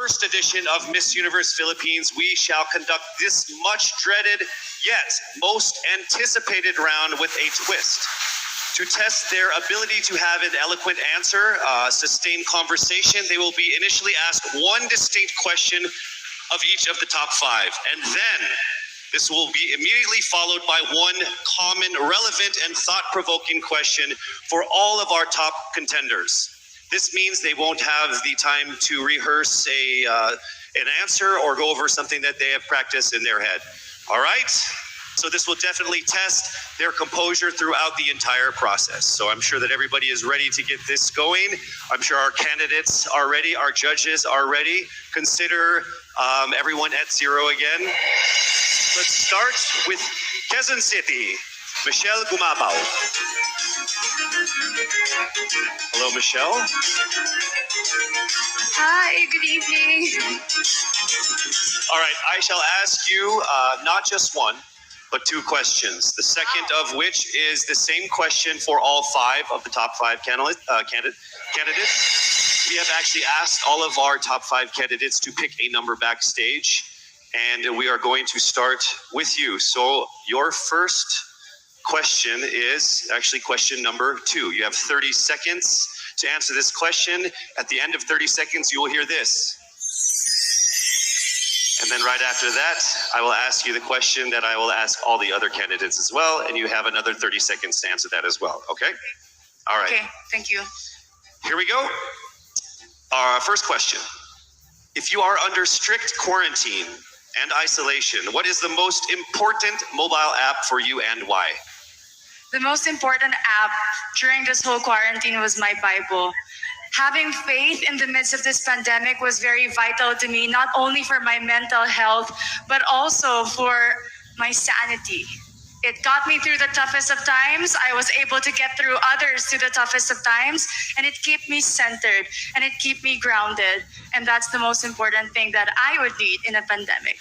first edition of Miss Universe Philippines, we shall conduct this much dreaded yet most anticipated round with a twist. To test their ability to have an eloquent answer, sustained conversation, they will be initially asked one distinct question of each of the top five. And then this will be immediately followed by one common, relevant, and thought-provoking question for all of our top contenders. This means they won't have the time to rehearse an answer or go over something that they have practiced in their head. All right? So this will definitely test their composure throughout the entire process. So I'm sure that everybody is ready to get this going. I'm sure our candidates are ready. Our judges are ready. Consider everyone at zero again. Let's start with Quezon City. Michelle Gumabao. Hello, Michelle. Hi, good evening. All right, I shall ask you not just one, but two questions. The second of which is the same question for all five of the top five candidates. We have actually asked all of our top five candidates to pick a number backstage, and we are going to start with you. So your first question is actually question number 2. You have 30 seconds to answer this question. At the end of 30 seconds, you will hear this. And then right after that, I will ask you the question that I will ask all the other candidates as well, and you have another 30 seconds to answer that as well, okay? All right. Okay, thank you. Here we go. Our first question. If you are under strict quarantine and isolation, what is the most important mobile app for you and why? The most important app during this whole quarantine was my Bible. Having faith in the midst of this pandemic was very vital to me, not only for my mental health, but also for my sanity. It got me through the toughest of times. I was able to get through others through the toughest of times, and it kept me centered and it kept me grounded. And that's the most important thing that I would need in a pandemic.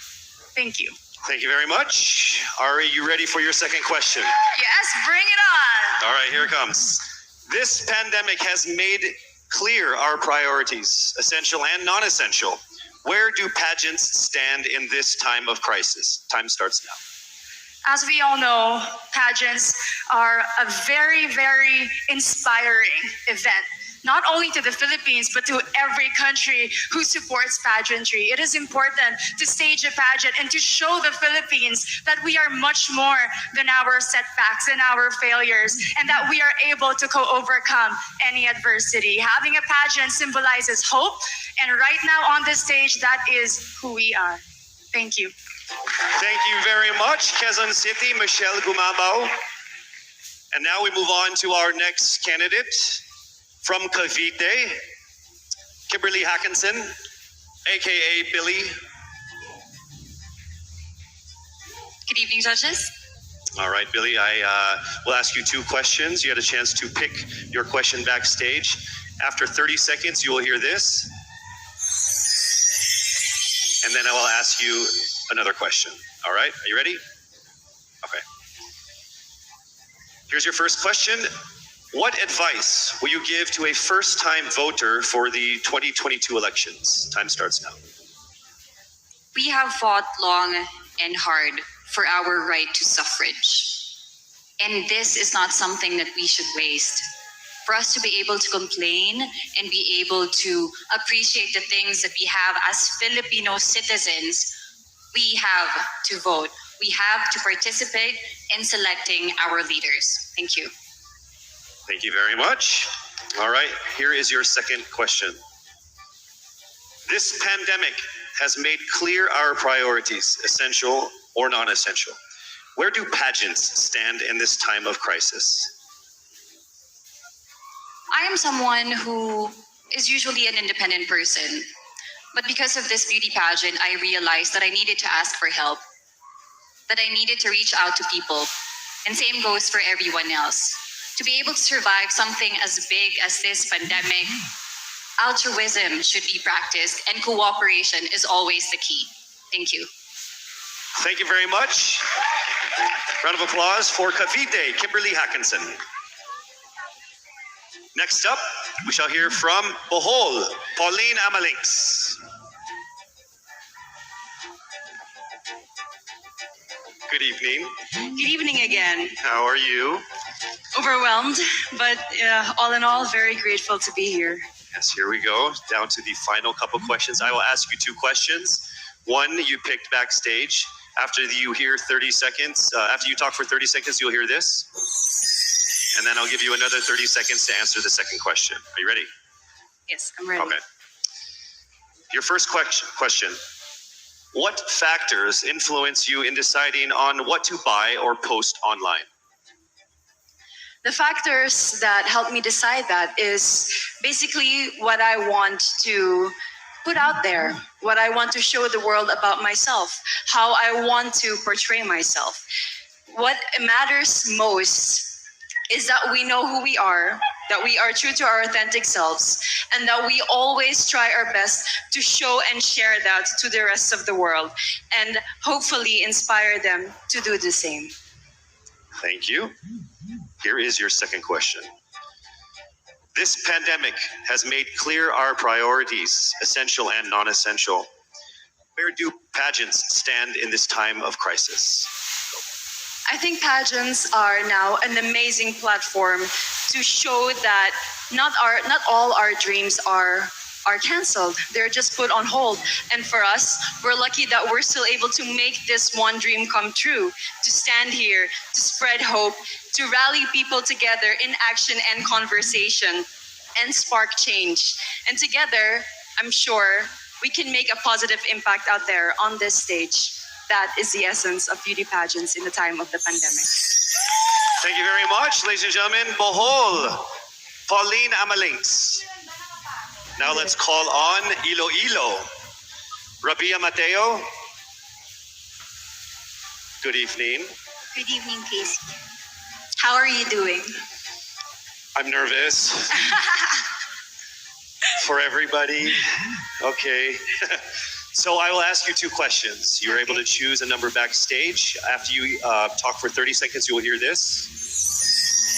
Thank you. Thank you very much. Are you ready for your second question? Yes, bring it on. All right, here it comes. This pandemic has made clear our priorities, essential and non-essential. Where do pageants stand in this time of crisis? Time starts now. As we all know, pageants are a very, very inspiring event, not only to the Philippines, but to every country who supports pageantry. It is important to stage a pageant and to show the Philippines that we are much more than our setbacks and our failures, and that we are able to overcome any adversity. Having a pageant symbolizes hope, and right now on this stage, that is who we are. Thank you. Thank you very much, Quezon City, Michelle Gumabao. And now we move on to our next candidate from Cavite, Kimberly Hackinson, aka Billy. Good evening, judges. All right, Billy, I will ask you two questions. You had a chance to pick your question backstage. After 30 seconds, you will hear this. And then I will ask you another question. All right, are you ready? Okay. Here's your first question. What advice will you give to a first-time voter for the 2022 elections? Time starts now. We have fought long and hard for our right to suffrage. And this is not something that we should waste. For us to be able to complain and be able to appreciate the things that we have as Filipino citizens, we have to vote. We have to participate in selecting our leaders. Thank you. Thank you very much. All right, here is your second question. This pandemic has made clear our priorities, essential or non-essential. Where do pageants stand in this time of crisis? I am someone who is usually an independent person. But because of this beauty pageant, I realized that I needed to ask for help, that I needed to reach out to people. And same goes for everyone else. To be able to survive something as big as this pandemic, altruism should be practiced and cooperation is always the key. Thank you. Thank you very much. Round of applause for Cavite, Kimberly Hackinson. Next up, we shall hear from Bohol, Pauline Amalings. Good evening. Good evening again. How are you? Overwhelmed, but all in all, very grateful to be here. Yes, here we go. Down to the final couple questions. I will ask you 2 questions. One, you picked backstage. After you hear 30 seconds, after you talk for 30 seconds, you'll hear this. And then I'll give you another 30 seconds to answer the second question. Are you ready? Yes, I'm ready. Okay. Your first question. What factors influence you in deciding on what to buy or post online? The factors that help me decide that is basically what I want to put out there, what I want to show the world about myself, how I want to portray myself. What matters most is that we know who we are, that we are true to our authentic selves, and that we always try our best to show and share that to the rest of the world, and hopefully inspire them to do the same. Thank you. Here is your second question. This pandemic has made clear our priorities, essential and non-essential. Where do pageants stand in this time of crisis? I think pageants are now an amazing platform to show that not all our dreams are canceled. They're just put on hold. And for us, we're lucky that we're still able to make this one dream come true, to stand here, to spread hope, to rally people together in action and conversation, and spark change. And together, I'm sure we can make a positive impact out there on this stage. That is the essence of beauty pageants in the time of the pandemic. Thank you very much, ladies and gentlemen. Bohol, Pauline Amalinks. Now let's call on Iloilo. Rabia Mateo. Good evening. Good evening, Casey. How are you doing? I'm nervous. For everybody. Okay. So I will ask you 2 questions. You're able to choose a number backstage. After you talk for 30 seconds, you will hear this.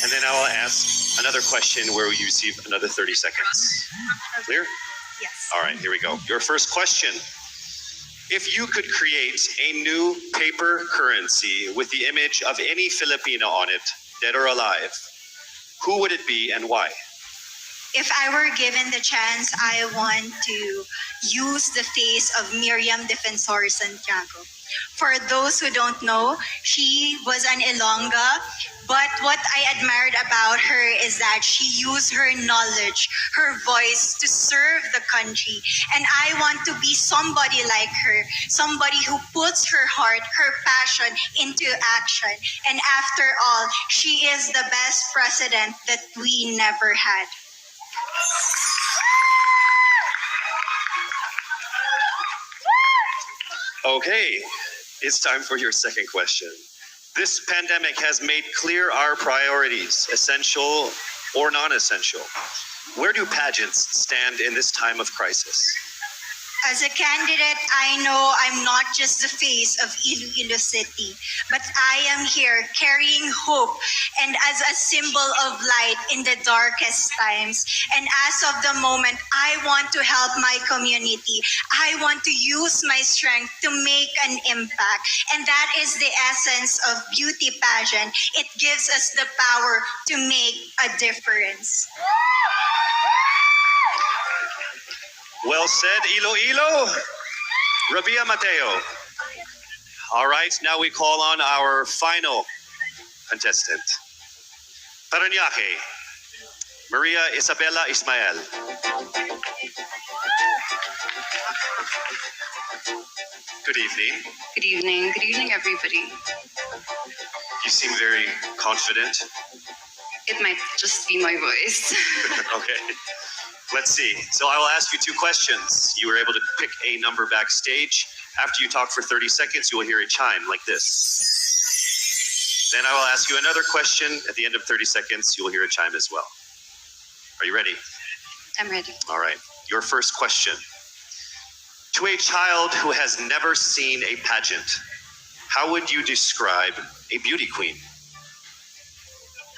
And then I will ask another question where you receive another 30 seconds. Clear? Yes. All right, here we go. Your first question. If you could create a new paper currency with the image of any Filipino on it, dead or alive, who would it be and why? If I were given the chance, I want to use the face of Miriam Defensor Santiago. For those who don't know, she was an Ilongga, but what I admired about her is that she used her knowledge, her voice to serve the country. And I want to be somebody like her, somebody who puts her heart, her passion into action. And after all, she is the best president that we never had. Okay, it's time for your second question. This pandemic has made clear our priorities, essential or non-essential. Where do pageants stand in this time of crisis? As a candidate, I know I'm not just the face of Iloilo City, but I am here carrying hope and as a symbol of light in the darkest times. And as of the moment, I want to help my community. I want to use my strength to make an impact. And that is the essence of beauty pageant. It gives us the power to make a difference. Well said, Iloilo. Rabia Mateo. All right, now we call on our final contestant. Parañaque, Maria Isabella Ismael. Good evening. Good evening. Good evening, everybody. You seem very confident. It might just be my voice. Okay. Let's see. So I will ask you 2 questions. You were able to pick a number backstage. After you talk for 30 seconds, you will hear a chime like this. Then I will ask you another question. At the end of 30 seconds, you will hear a chime as well. Are you ready? I'm ready. All right. Your first question. To a child who has never seen a pageant, how would you describe a beauty queen?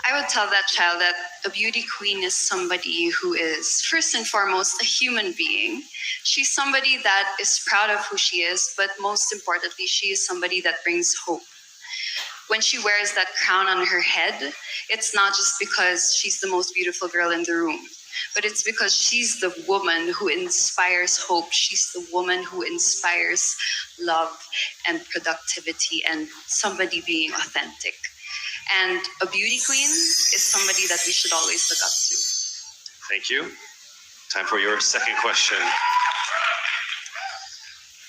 I would tell that child that a beauty queen is somebody who is, first and foremost, a human being. She's somebody that is proud of who she is, but most importantly, she is somebody that brings hope. When she wears that crown on her head, it's not just because she's the most beautiful girl in the room, but it's because she's the woman who inspires hope. She's the woman who inspires love and productivity and somebody being authentic. And a beauty queen is somebody that we should always look up to. Thank you. Time for your second question.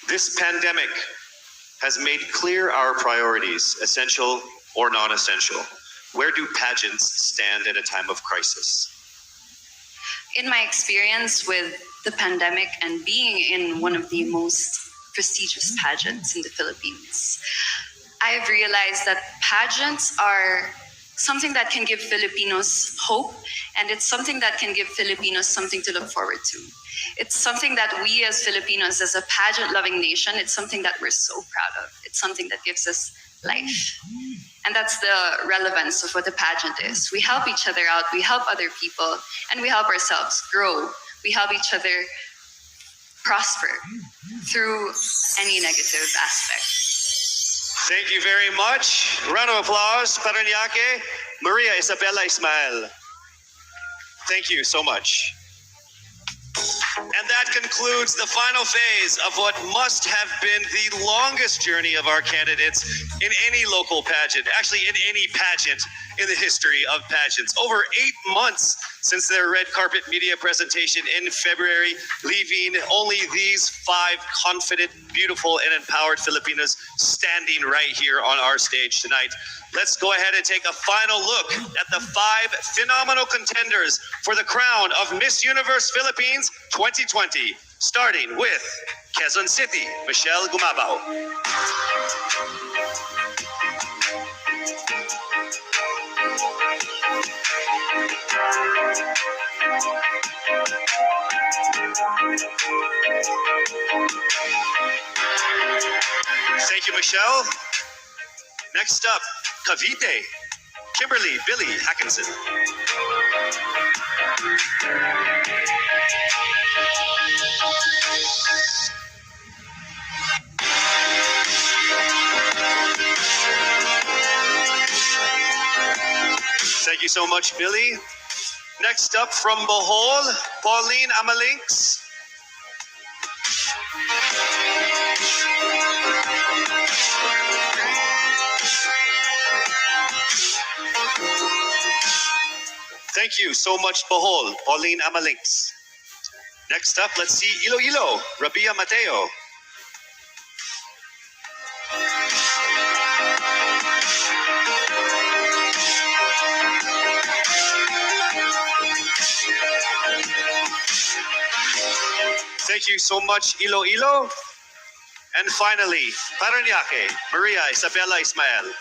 This pandemic has made clear our priorities, essential or non-essential. Where do pageants stand at a time of crisis? In my experience with the pandemic and being in one of the most prestigious pageants in the Philippines, I've realized that pageants are something that can give Filipinos hope, and it's something that can give Filipinos something to look forward to. It's something that we as Filipinos, as a pageant-loving nation, it's something that we're so proud of. It's something that gives us life. And that's the relevance of what a pageant is. We help each other out, we help other people, and we help ourselves grow. We help each other prosper through any negative aspect. Thank you very much. Round of applause, Paranaque, Maria Isabella Ismael. Thank you so much. And that concludes the final phase of what must have been the longest journey of our candidates in any local pageant, actually in any pageant in the history of pageants. Over 8 months since their red carpet media presentation in February, leaving only these 5 confident, beautiful, and empowered Filipinos standing right here on our stage tonight. Let's go ahead and take a final look at the 5 phenomenal contenders for the crown of Miss Universe Philippines 2020, starting with Quezon City, Michelle Gumabao. Thank you, Michelle. Next up, Cavite, Kimberly Billy Hackinson. Thank you so much, Billy. Next up from Bohol, Pauline Amalinks. Thank you so much, Bohol, Pauline Amalinks. Next up, let's see Iloilo, Rabia Mateo. Thank you so much, Iloilo. And finally, Paranaque, Maria Isabella Ismael.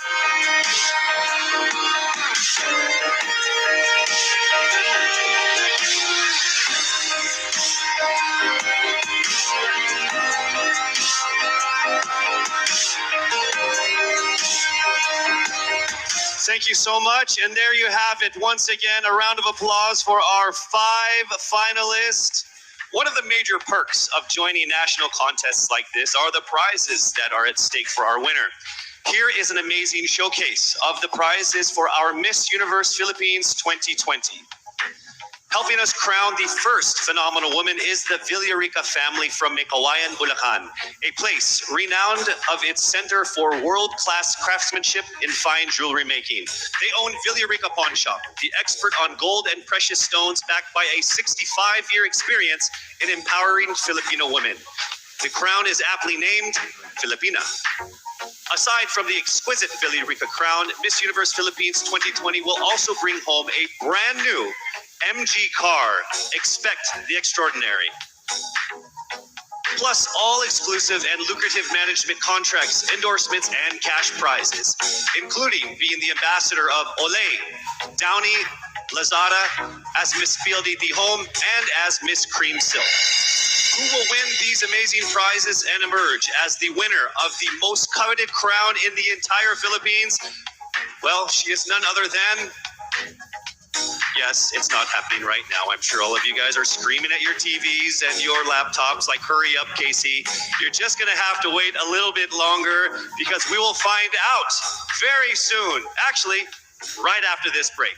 Thank you so much. And there you have it. Once again, a round of applause for our 5 finalists. One of the major perks of joining national contests like this are the prizes that are at stake for our winner. Here is an amazing showcase of the prizes for our Miss Universe Philippines 2020. Helping us crown the first phenomenal woman is the Villarica family from Mekawayan, Bulacan, a place renowned of its center for world-class craftsmanship in fine jewelry making. They own Villarica Pawn Shop, the expert on gold and precious stones, backed by a 65-year experience in empowering Filipino women. The crown is aptly named Filipina. Aside from the exquisite Villarica crown, Miss Universe Philippines 2020 will also bring home a brand new MG car. Expect the extraordinary. Plus all exclusive and lucrative management contracts, endorsements, and cash prizes, including being the ambassador of Olay, Downy, Lazada, as Miss Fieldy the Home, and as Miss Cream Silk. Who will win these amazing prizes and emerge as the winner of the most coveted crown in the entire Philippines? Well, she is none other than Yes, it's not happening right now. I'm sure all of you guys are screaming at your TVs and your laptops like, hurry up, Casey. You're just going to have to wait a little bit longer because we will find out very soon. Actually, right after this break.